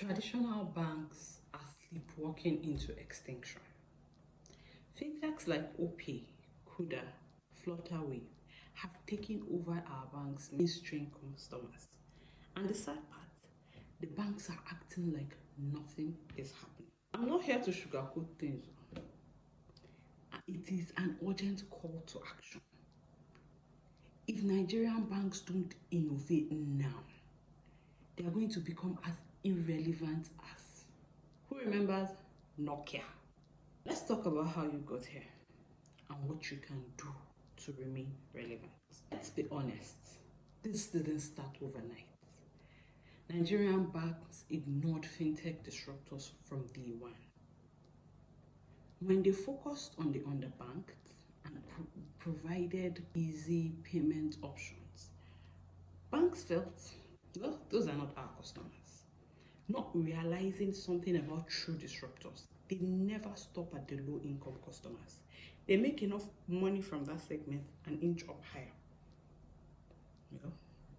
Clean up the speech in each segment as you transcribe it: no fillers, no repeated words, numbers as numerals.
Traditional banks are sleepwalking into extinction. Fintechs like Opay, Kuda, Flutterwave have taken over our banks' mainstream customers. And the sad part, the banks are acting like nothing is happening. I'm not here to sugarcoat things. It is an urgent call to action. If Nigerian banks don't innovate now, they are going to become as irrelevant as. Who remembers Nokia? Let's talk about how you got here and what you can do to remain relevant. Let's be honest, this didn't start overnight. Nigerian banks ignored fintech disruptors from day one. When they focused on the underbanked and provided easy payment options, banks felt, well, those are not our customers. Not realizing something about true disruptors, they never stop at the low-income customers. They make enough money from that segment and inch up higher.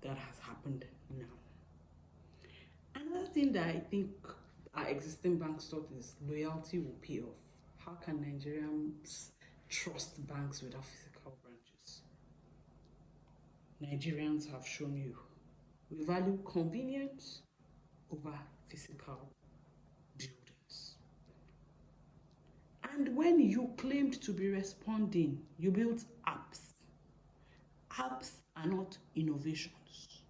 That has happened now. Another thing that I think our existing banks thought is loyalty will pay off. How can Nigerians trust banks without physical branches? Nigerians have shown you we value convenience over physical buildings. And when you claimed to be responding, you built apps. Apps are not innovations.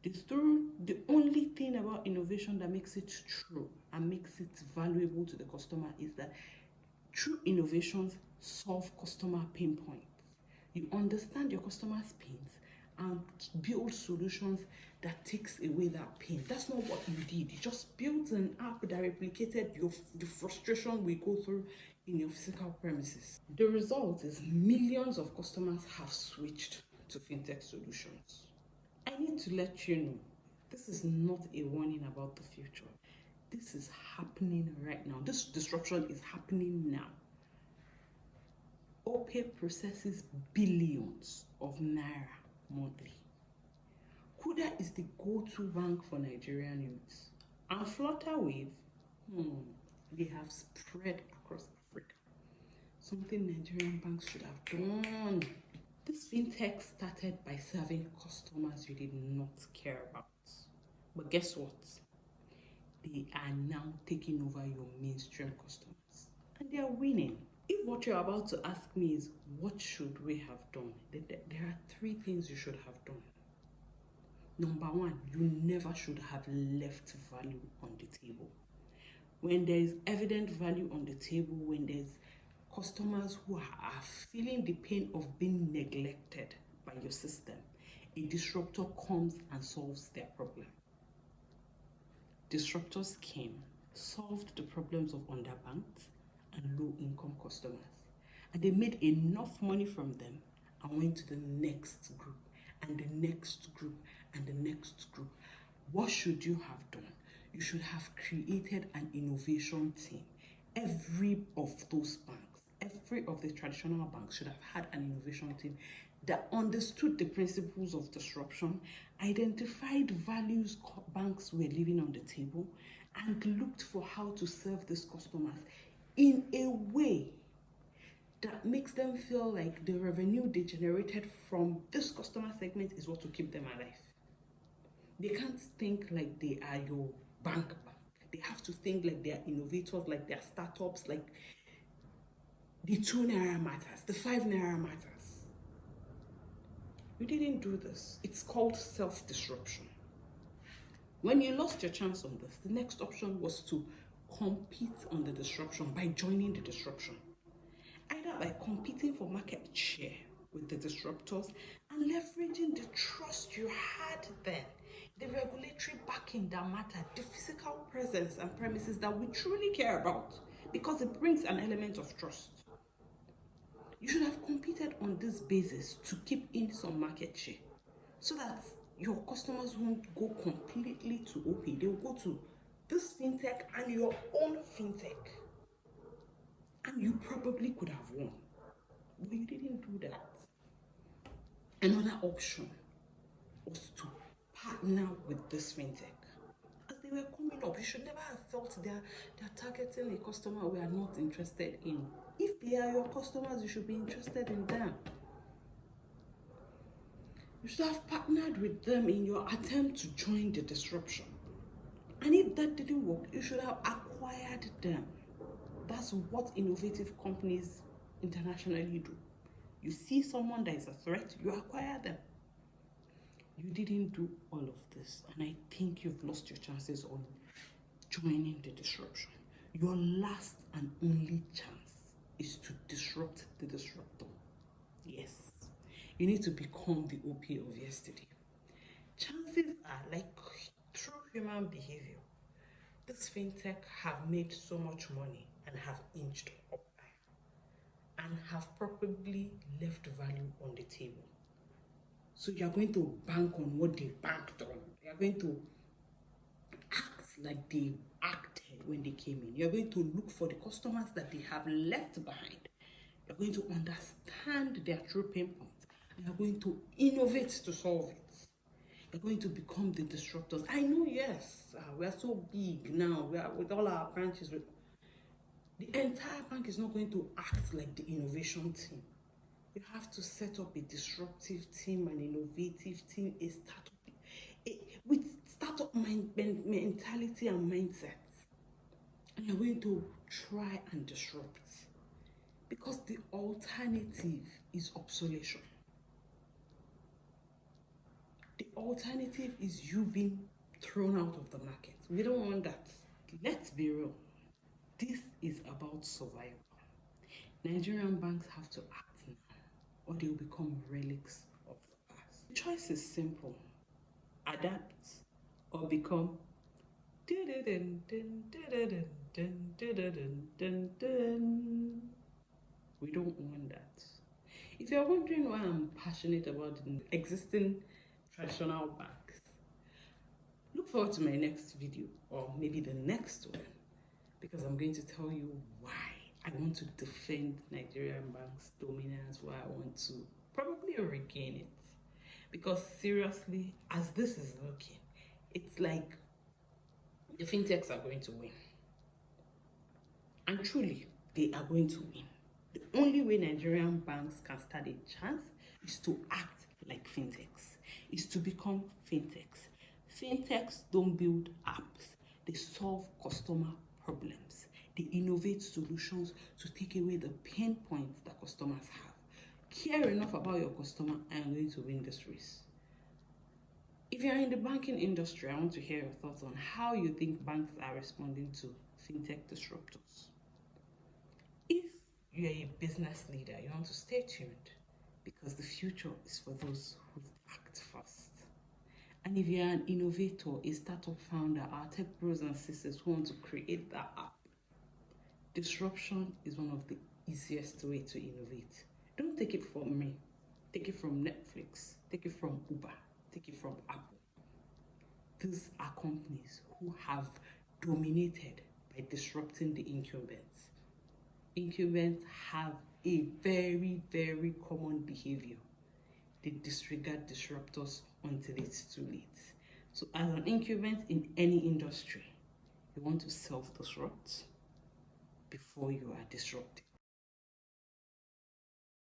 The only thing about innovation that makes it true and makes it valuable to the customer is that true innovations solve customer pain points. You understand your customer's pains and build solutions that takes away that pain. That's not what you did. You just built an app that replicated the frustration we go through in your physical premises. The result is millions of customers have switched to fintech solutions. I need to let you know, this is not a warning about the future. This is happening right now. This disruption is happening now. Opay processes billions of naira monthly. Kuda is the go-to bank for Nigerian youths. And Flutterwave, they have spread across Africa. Something Nigerian banks should have done. This fintech started by serving customers you did not care about. But guess what? They are now taking over your mainstream customers. And they are winning. If what you're about to ask me is, what should we have done? There are three things you should have done. Number one, you never should have left value on the table. When there is evident value on the table, when there's customers who are feeling the pain of being neglected by your system, a disruptor comes and solves their problem. Disruptors came, solved the problems of underbanked and low-income customers, and they made enough money from them and went to the next group and the next group and the next group. What should you have done? You should have created an innovation team. Every of those banks, every of the traditional banks should have had an innovation team that understood the principles of disruption, identified values banks were leaving on the table, and looked for how to serve these customers in a way that makes them feel like the revenue they generated from this customer segment is what will keep them alive. They can't think like they are your bank. They have to think like they are innovators, like they are startups, like the 2 naira matters, the 5 naira matters. You didn't do this. It's called self-disruption. When you lost your chance on this, the next option was to compete on the disruption by joining the disruption. Either by competing for market share with the disruptors and leveraging the trust you had then, the regulatory backing that mattered, the physical presence and premises that we truly care about, because it brings an element of trust. You should have competed on this basis to keep in some market share so that your customers won't go completely to Opay. They'll go to this fintech and your own fintech. And you probably could have won, but you didn't do that. Another option was to partner with this fintech, as they were coming up. You should never have felt they're targeting a customer we are not interested in. If they are your customers, you should be interested in them. You should have partnered with them in your attempt to join the disruption. And if that didn't work, you should have acquired them. That's what innovative companies internationally do. You see someone that is a threat, you acquire them. You didn't do all of this, and I think you've lost your chances on joining the disruption. Your last and only chance is to disrupt the disruptor. Yes, you need to become the Opay of yesterday. Chances are, like through human behavior, this fintech have made so much money and have inched up and have probably left value on the table. So you're going to bank on what they banked on. You're going to act like they acted when they came in. You're going to look for the customers that they have left behind. You're going to understand their true pain points. And you're going to innovate to solve it. You're going to become the disruptors. I know, yes, we're so big now. We are with all our branches. The entire bank is not going to act like the innovation team. You have to set up a disruptive team, an innovative team, a startup, with startup mentality and mindset. And you're going to try and disrupt. Because the alternative is obsolete. The alternative is you being thrown out of the market. We don't want that. Let's be real. This is about survival. Nigerian banks have to act now, or they'll become relics of the past. The choice is simple. Adapt or become. We don't want that. If you're wondering why I'm passionate about existing traditional banks, look forward to my next video, or maybe the next one, because I'm going to tell you why I want to defend Nigerian banks' dominance, why I want to probably regain it. Because seriously, as this is looking, it's like the fintechs are going to win. And truly, they are going to win. The only way Nigerian banks can stand a chance is to act like fintechs, is to become fintechs. Fintechs don't build apps, they solve customer problems. They innovate solutions to take away the pain points that customers have. Care enough about your customer, and I'm going to win this race. If you're in the banking industry, I want to hear your thoughts on how you think banks are responding to fintech disruptors. If you're a business leader, you want to stay tuned, because the future is for those who act fast. And if you're an innovator, a startup founder, our tech bros and sisters who want to create that app, disruption is one of the easiest way to innovate. Don't take it from me. Take it from Netflix. Take it from Uber. Take it from Apple. These are companies who have dominated by disrupting the incumbents. Incumbents have a very, very common behavior. They disregard disruptors until it's too late. So as an incumbent in any industry, you want to self-disrupt before you are disrupted.